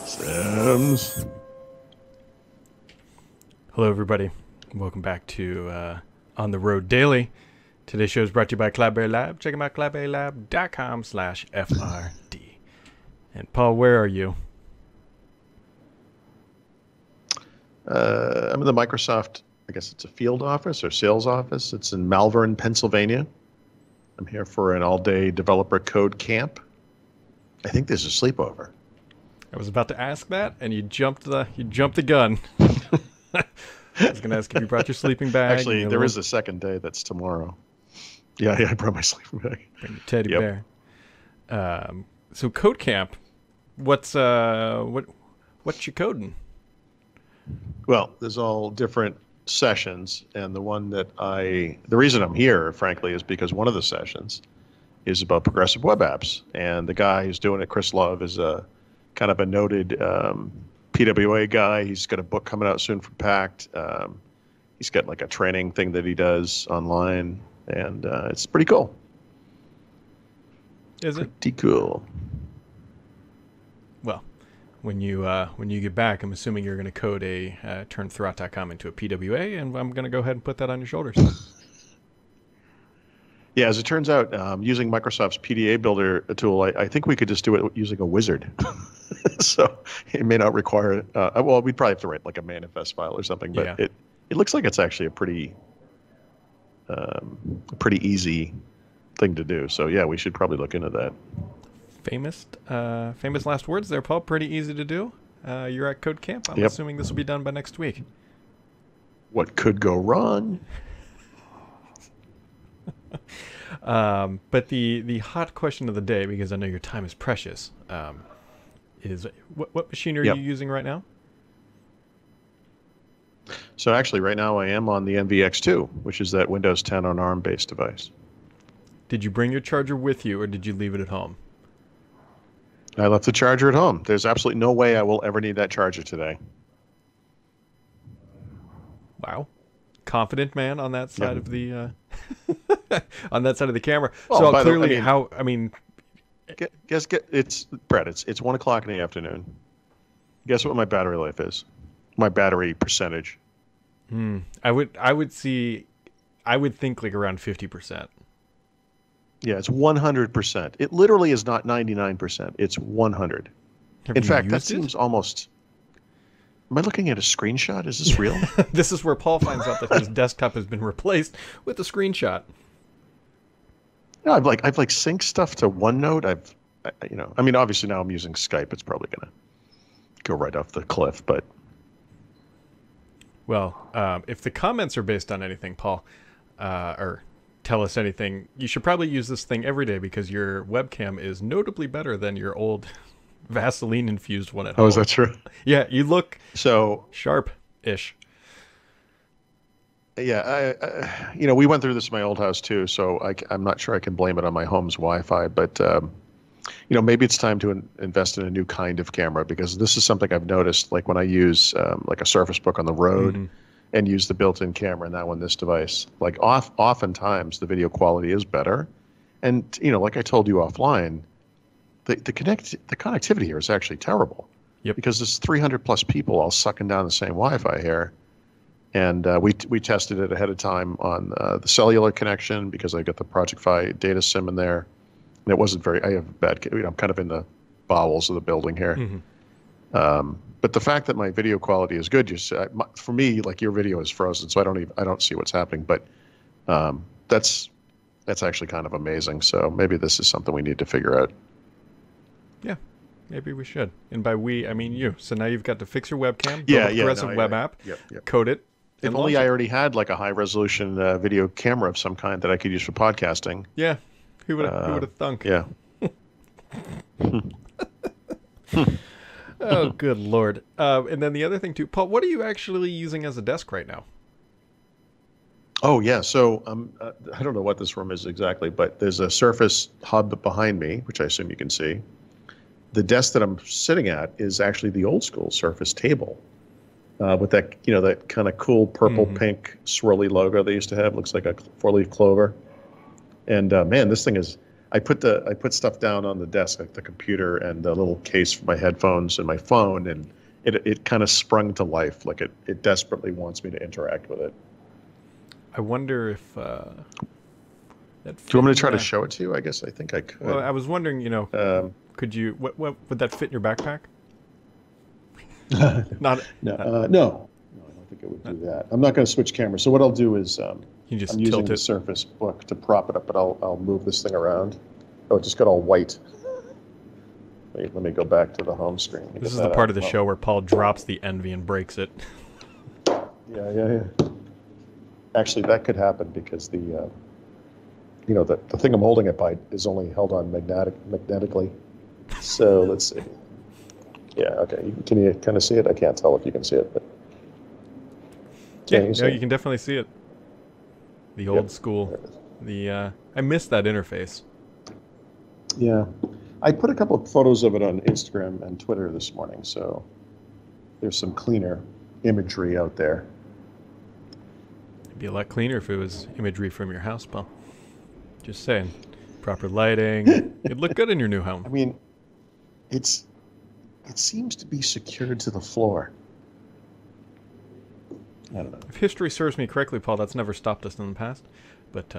Sims. Hello, everybody. Welcome back to On the Road Daily. Today's show is brought to you by Cloudberry Lab. Check them out, cloudberrylab.com/FRD. And Paul, where are you? I'm in the Microsoft, I guess it's a field office or sales office. It's in Malvern, Pennsylvania. I'm here for an all-day developer code camp. I think there's a sleepover. I was about to ask that, and you jumped the gun. I was going to ask if you brought your sleeping bag. Actually, there is a second day that's tomorrow. Yeah, I brought my sleeping bag. Bring your teddy bear. So code camp, what's you coding? Well, there's all different sessions, and the reason I'm here, frankly, is because one of the sessions is about progressive web apps, and the guy who's doing it, Chris Love, is a kind of a noted PWA guy. He's got a book coming out soon from Pact. He's got like a training thing that he does online, and it's pretty cool. Is it? Pretty cool. Well, when you get back, I'm assuming you're going to code a turn Thurrott.com into a PWA, and I'm going to go ahead and put that on your shoulders. Yeah, as it turns out, using Microsoft's PDA Builder tool, I think we could just do it using a wizard. So it may not require, well, we'd probably have to write like a manifest file or something, but it looks like it's actually a pretty easy thing to do. So yeah, we should probably look into that. Famous last words there, Paul. Pretty easy to do. You're at Code Camp. I'm assuming this will be done by next week. What could go wrong? But the hot question of the day, because I know your time is precious, is what machine are you using right now? So actually, right now I am on the NVX2, which is that Windows 10 on ARM-based device. Did you bring your charger with you, or did you leave it at home? I left the charger at home. There's absolutely no way I will ever need that charger today. Wow. Confident man on that side of the on that side of the camera. Well, so clearly, it's Brett. It's 1 o'clock in the afternoon. Guess what my battery life is? My battery percentage. I would think like around 50%. Yeah, it's 100%. It literally is not 99%. It's 100. In fact, that seems almost. Am I looking at a screenshot? Is this real? This is where Paul finds out that his desktop has been replaced with a screenshot. No, I've synced stuff to OneNote. I mean, obviously now I'm using Skype. It's probably gonna go right off the cliff, but. Well, if the comments are based on anything, Paul, or tell us anything, you should probably use this thing every day because your webcam is notably better than your old Vaseline-infused one at home. Oh, is that true? Yeah, you look so sharp-ish. Yeah, we went through this in my old house too, so I'm not sure I can blame it on my home's Wi-Fi, but maybe it's time to invest in a new kind of camera because this is something I've noticed, like when I use like a Surface Book on the road and use the built-in camera and now on this device, like oftentimes the video quality is better, and like I told you offline. The connectivity here is actually terrible. Yep. Because there's 300 plus people all sucking down the same Wi-Fi here, and we tested it ahead of time on the cellular connection because I got the Project Fi data sim in there, and it wasn't very. I have bad. I'm kind of in the bowels of the building here, but the fact that my video quality is good, for me, like your video is frozen, so I don't see what's happening, but that's actually kind of amazing. So maybe this is something we need to figure out. Yeah, maybe we should. And by we, I mean you. So now you've got to fix your webcam, build a progressive web app, code it. If only I already had like a high-resolution video camera of some kind that I could use for podcasting. Yeah, who would have thunk? Yeah. Oh, good Lord. And then the other thing too, Paul, what are you actually using as a desk right now? Oh, yeah. So I don't know what this room is exactly, but there's a Surface hub behind me, which I assume you can see. The desk that I'm sitting at is actually the old school Surface table with that, that kind of cool purple pink swirly logo they used to have. Looks like a 4-leaf clover. And man, this thing is, I put stuff down on the desk, like the computer and the little case for my headphones and my phone, and it kind of sprung to life. Like it desperately wants me to interact with it. I wonder if Do you want me to try to show it to you? I guess I think I could. Well, I was wondering, could you? What would that fit in your backpack? Not no, I don't think it would do that. I'm not going to switch cameras. So what I'll do is you just I'm using the Surface Book to prop it up, but I'll move this thing around. Oh, it just got all white. Let me go back to the home screen. This is the part of the show where Paul drops the Envy and breaks it. Yeah. Actually, that could happen because the the thing I'm holding it by is only held on magnetically. So let's see. Yeah, okay. Can you kind of see it? I can't tell if you can see it, but you can definitely see it. The old school. I miss that interface. Yeah, I put a couple of photos of it on Instagram and Twitter this morning, so there's some cleaner imagery out there. It'd be a lot cleaner if it was imagery from your house, Paul. Just saying. Proper lighting. It'd look good in your new home. I mean, it seems to be secured to the floor. I don't know. If history serves me correctly, Paul, that's never stopped us in the past. But,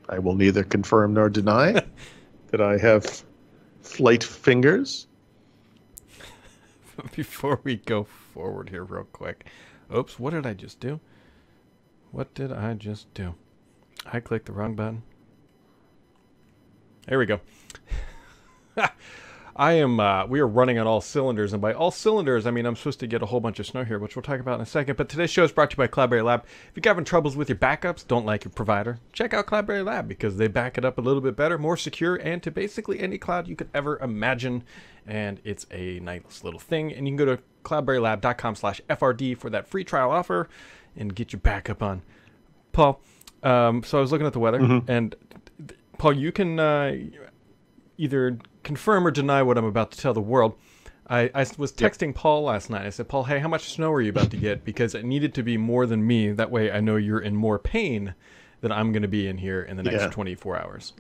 I will neither confirm nor deny that I have flight fingers. Before we go forward here real quick. Oops, what did I just do? I clicked the wrong button. There we go. We are running on all cylinders, and by all cylinders, I mean I'm supposed to get a whole bunch of snow here, which we'll talk about in a second. But today's show is brought to you by Cloudberry Lab. If you're having troubles with your backups, don't like your provider, check out Cloudberry Lab because they back it up a little bit better, more secure, and to basically any cloud you could ever imagine. And it's a nice little thing. And you can go to cloudberrylab.com/FRD for that free trial offer and get your backup on. Paul, so I was looking at the weather, and Paul, you can either confirm or deny what I'm about to tell the world. I was texting Paul last night. I said, Paul, hey, how much snow are you about to get? Because it needed to be more than me. That way I know you're in more pain than I'm going to be in here in the next 24 hours.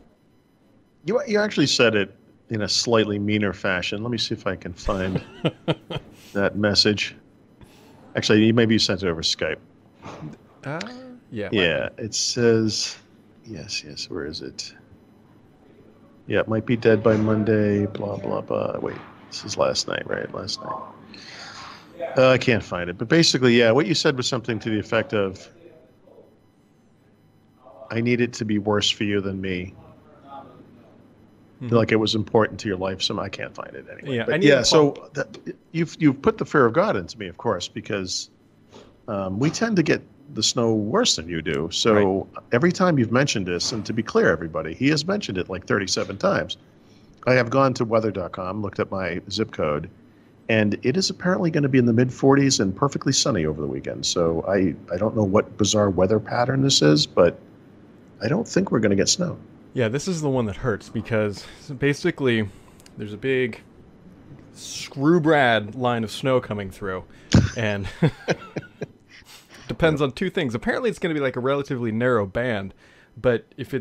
You actually said it in a slightly meaner fashion. Let me see if I can find that message. Actually, maybe you sent it over Skype. Yeah. Yeah, it says, yes, where is it? Yeah, it might be dead by Monday, blah, blah, blah. Wait, this is last night, right? Last night. I can't find it. But basically, yeah, what you said was something to the effect of, I need it to be worse for you than me. Like it was important to your life. So I can't find it anyway. You've put the fear of God into me, of course, because we tend to get the snow worse than you do. So every time you've mentioned this, and to be clear, everybody, he has mentioned it like 37 times. I have gone to weather.com, looked at my zip code, and it is apparently going to be in the mid-40s and perfectly sunny over the weekend. So I don't know what bizarre weather pattern this is, but I don't think we're going to get snow. Yeah, this is the one that hurts because basically there's a big screw-brad line of snow coming through, and depends on two things. Apparently it's going to be like a relatively narrow band, but if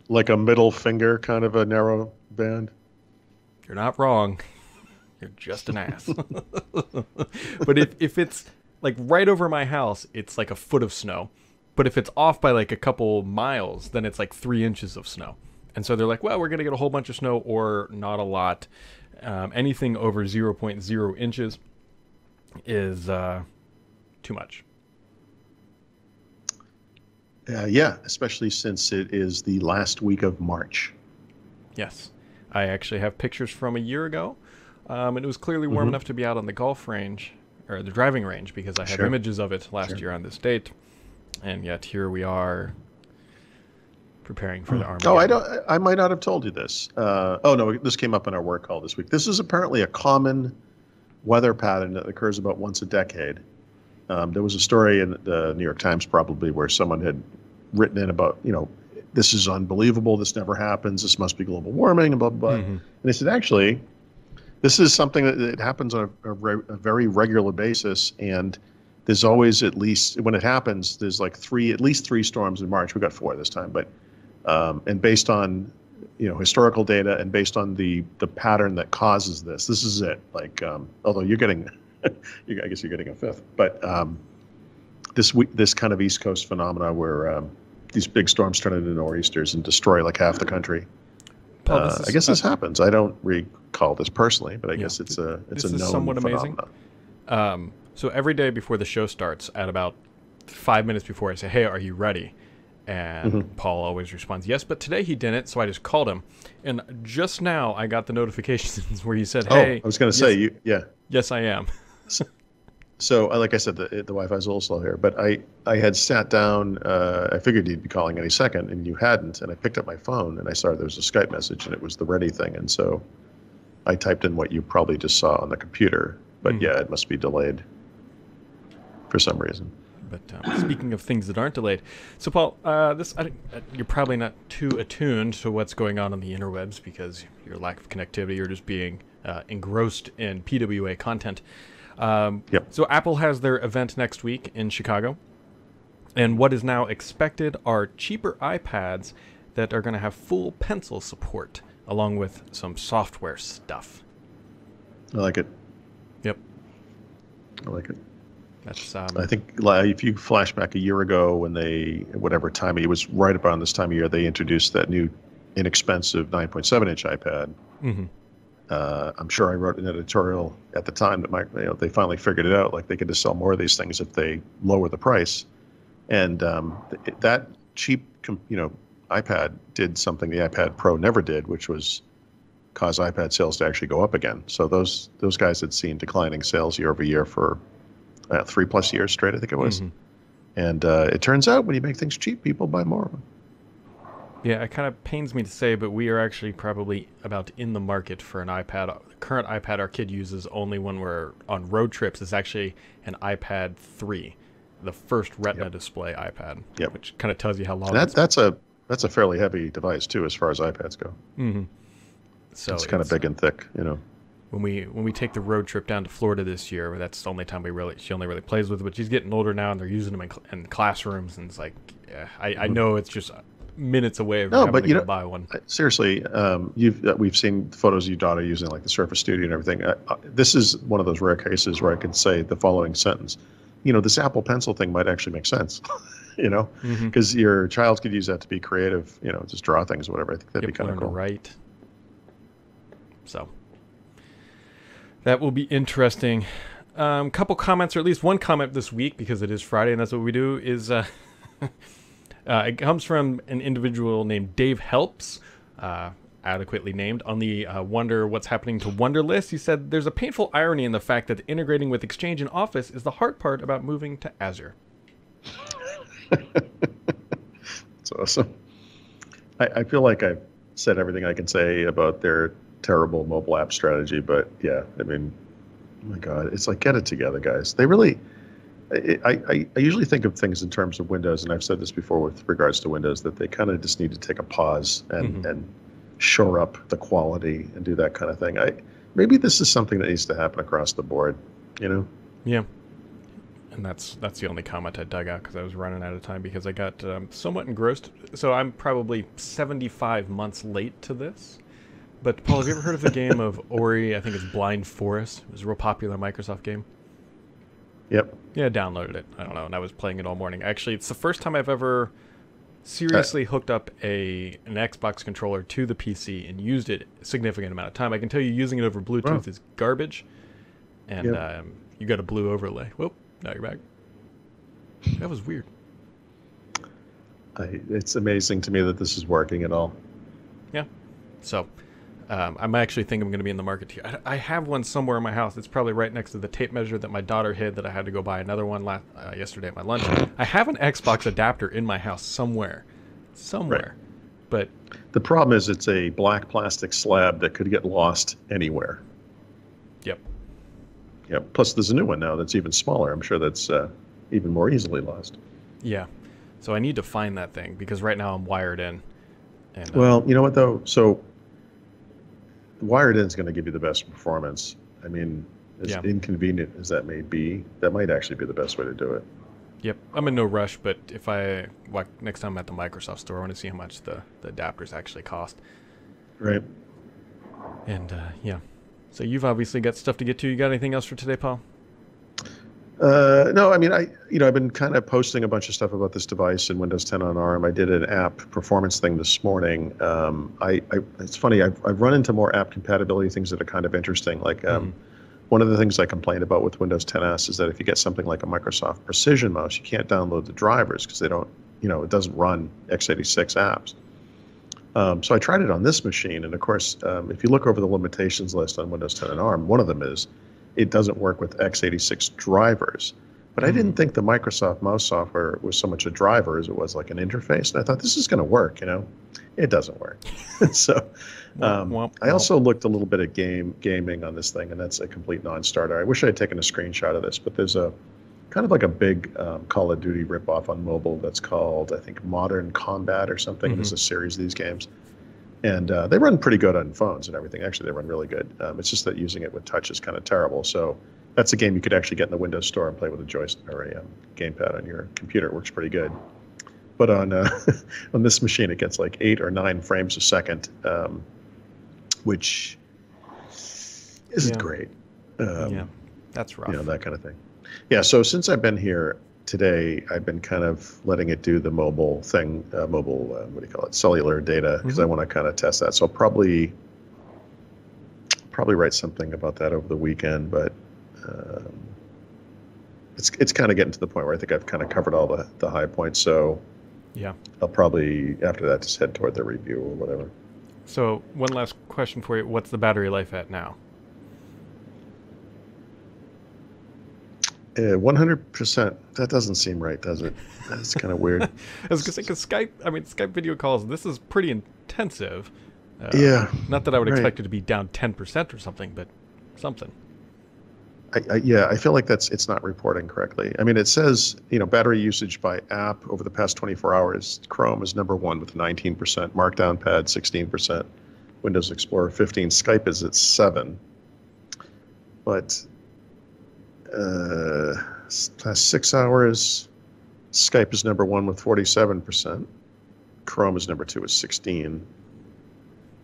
like a middle finger kind of a narrow band, you're not wrong. You're just an ass. But if it's like right over my house, it's like a foot of snow. But if it's off by like a couple miles, then it's like 3 inches of snow. And so they're like, well, we're going to get a whole bunch of snow or not a lot. Anything over 0.0 inches is too much. Yeah, especially since it is the last week of March. Yes. I actually have pictures from a year ago. And it was clearly warm enough to be out on the golf range, or the driving range, because I have images of it last year on this date. And yet here we are preparing for the Armageddon. I might not have told you this. No, this came up in our work call this week. This is apparently a common weather pattern that occurs about once a decade. There was a story in the New York Times probably where someone had written in about, this is unbelievable. This never happens. This must be global warming and blah, blah, blah. And they said, actually, this is something that happens on a very regular basis. And there's always, at least when it happens, there's like at least three storms in March. We got 4 this time, but And based on historical data and based on the pattern that causes this is it. Like, although you're getting, I guess you're getting a fifth, but this kind of East Coast phenomena where these big storms turn into nor'easters and destroy like half the country. Paul, I guess this happens. I don't recall this personally, but I guess it's a known somewhat phenomenon. Amazing. So every day before the show starts, at about 5 minutes before, I say, "Hey, are you ready?" And Paul always responds, "Yes," but today he didn't, so I just called him. And just now I got the notifications where he said, "Hey." I was going to say, yeah. Yes, I am. So, like I said, the Wi-Fi is a little slow here, but I had sat down. I figured you'd be calling any second, and you hadn't. And I picked up my phone, and I saw there was a Skype message, and it was the ready thing. And so I typed in what you probably just saw on the computer. But yeah, it must be delayed for some reason. But speaking of things that aren't delayed, so Paul, you're probably not too attuned to what's going on the interwebs because your lack of connectivity, you're just being engrossed in PWA content. Yep. So Apple has their event next week in Chicago, and what is now expected are cheaper iPads that are going to have full pencil support, along with some software stuff. I like it. Yep. I like it. That's I think if you flash back a year ago when whatever time it was, right around this time of year, they introduced that new inexpensive 9.7-inch iPad. Mm-hmm. I'm sure I wrote an editorial at the time that they finally figured it out. Like they could just sell more of these things if they lower the price. And that cheap, iPad did something the iPad Pro never did, which was cause iPad sales to actually go up again. So those guys had seen declining sales year over year for 3+ years straight, I think it was. Mm-hmm. And it turns out when you make things cheap, people buy more of them. Yeah, it kind of pains me to say, but we are actually probably about in the market for an iPad. The current iPad our kid uses only when we're on road trips is actually an iPad 3, the first Retina display iPad, which kind of tells you how long. That's a fairly heavy device too, as far as iPads go. Mm-hmm. So it's kind of big and thick, When we take the road trip down to Florida this year, that's the only time she only really plays with it. But she's getting older now, and they're using them in classrooms, and it's like, I know it's just minutes away from having to go buy one. Seriously, we've seen photos of your daughter using like the Surface Studio and everything. This is one of those rare cases where I can say the following sentence: this Apple Pencil thing might actually make sense. Because your child could use that to be creative. Just draw things or whatever. I think that'd be kind of cool. Right. So that will be interesting. Couple comments, or at least one comment this week, because it is Friday and that's what we do, is it comes from an individual named Dave Helps, adequately named, on the Wonder What's Happening to Wonder list. He said, "There's a painful irony in the fact that integrating with Exchange and Office is the hard part about moving to Azure." That's awesome. I feel like I've said everything I can say about their terrible mobile app strategy, but yeah, I mean, oh my God, it's like, get it together, guys. They really, I usually think of things in terms of Windows, and I've said this before with regards to Windows, that they kind of just need to take a pause and shore up the quality and do that kind of thing. Maybe this is something that needs to happen across the board, Yeah. And that's the only comment I dug out because I was running out of time because I got somewhat engrossed. So I'm probably 75 months late to this. But Paul, have you ever heard of the game of Ori? I think it's Blind Forest. It was a real popular Microsoft game. Yep. Yeah, I downloaded it. I don't know, and I was playing it all morning. Actually, it's the first time I've ever seriously hooked up an Xbox controller to the PC and used it a significant amount of time. I can tell you using it over Bluetooth is garbage. And you got a blue overlay. Whoop, now you're back. That was weird. It's amazing to me that this is working at all. Yeah. So I'm actually think I'm going to be in the market here. I have one somewhere in my house. It's probably right next to the tape measure that my daughter hid that I had to go buy another one yesterday at my lunch. I have an Xbox adapter in my house somewhere. Right. But the problem is it's a black plastic slab that could get lost anywhere. Yep. Plus there's a new one now that's even smaller. I'm sure that's even more easily lost. Yeah. So I need to find that thing because right now I'm wired in. And, well, you know what though? So wired in is going to give you the best performance. I mean, as inconvenient as that may be, that might actually be the best way to do it. Yep, I'm in no rush, but if I next time I'm at the Microsoft store, I want to see how much the adapters actually cost. Right. And yeah, so you've obviously got stuff to get to. You got anything else for today, Paul? No, I mean, I've been kind of posting a bunch of stuff about this device in Windows 10 on ARM. I did an app performance thing this morning. It's funny, I've run into more app compatibility things that are kind of interesting. Like, one of the things I complained about with Windows 10s is that if you get something like a Microsoft Precision mouse, you can't download the drivers because they don't, it doesn't run x86 apps. So I tried it on this machine, and of course, if you look over the limitations list on Windows 10 and ARM, one of them is it doesn't work with x86 drivers. But I didn't think the Microsoft mouse software was so much a driver as it was like an interface. And I thought, this is going to work, It doesn't work. So I also looked a little bit at gaming on this thing, and that's a complete non-starter. I wish I had taken a screenshot of this, but there's a kind of like a big Call of Duty ripoff on mobile that's called, I think, Modern Combat or something. There's a series of these games. And they run pretty good on phones and everything. Actually, they run really good. It's just that using it with touch is kind of terrible. So that's a game you could actually get in the Windows Store and play with a joystick or a gamepad on your computer. It works pretty good. But on on this machine, it gets like 8 or 9 frames a second, which isn't great. Yeah, that's rough. That kind of thing. Yeah, so since I've been here today, I've been kind of letting it do the mobile thing, what do you call it, cellular data, because I want to kind of test that. So I'll probably write something about that over the weekend, but it's kind of getting to the point where I think I've kind of covered all the high points. So yeah, I'll probably, after that, just head toward the review or whatever. So one last question for you. What's the battery life at now? 100%. That doesn't seem right, does it? That's kind of weird. I was going to say, because Skype video calls, this is pretty intensive. Yeah. Not that I would expect it to be down 10% or something, but something. I feel like it's not reporting correctly. I mean, it says, battery usage by app over the past 24 hours. Chrome is number 1 with 19%, Markdown Pad 16%, Windows Explorer 15%, Skype is at 7%. But past 6 hours, Skype is number 1 with 47%. Chrome is number 2 with 16%.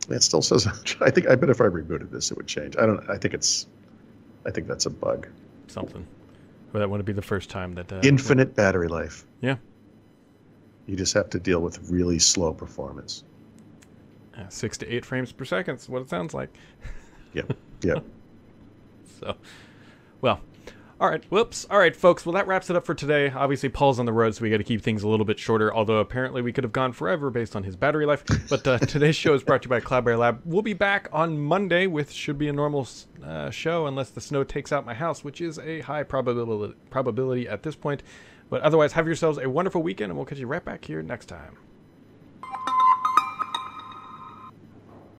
It still says, I bet if I rebooted this, it would change. I think that's a bug. Something. Well, that wouldn't be the first time that... Infinite battery life. Yeah. You just have to deal with really slow performance. 6 to 8 frames per second is what it sounds like. Yep. So, well, all right. Whoops. All right, folks. Well, that wraps it up for today. Obviously, Paul's on the road, so we got to keep things a little bit shorter, although apparently we could have gone forever based on his battery life. But today's show is brought to you by Cloudberry Lab. We'll be back on Monday with should be a normal show unless the snow takes out my house, which is a high probability at this point. But otherwise, have yourselves a wonderful weekend, and we'll catch you right back here next time.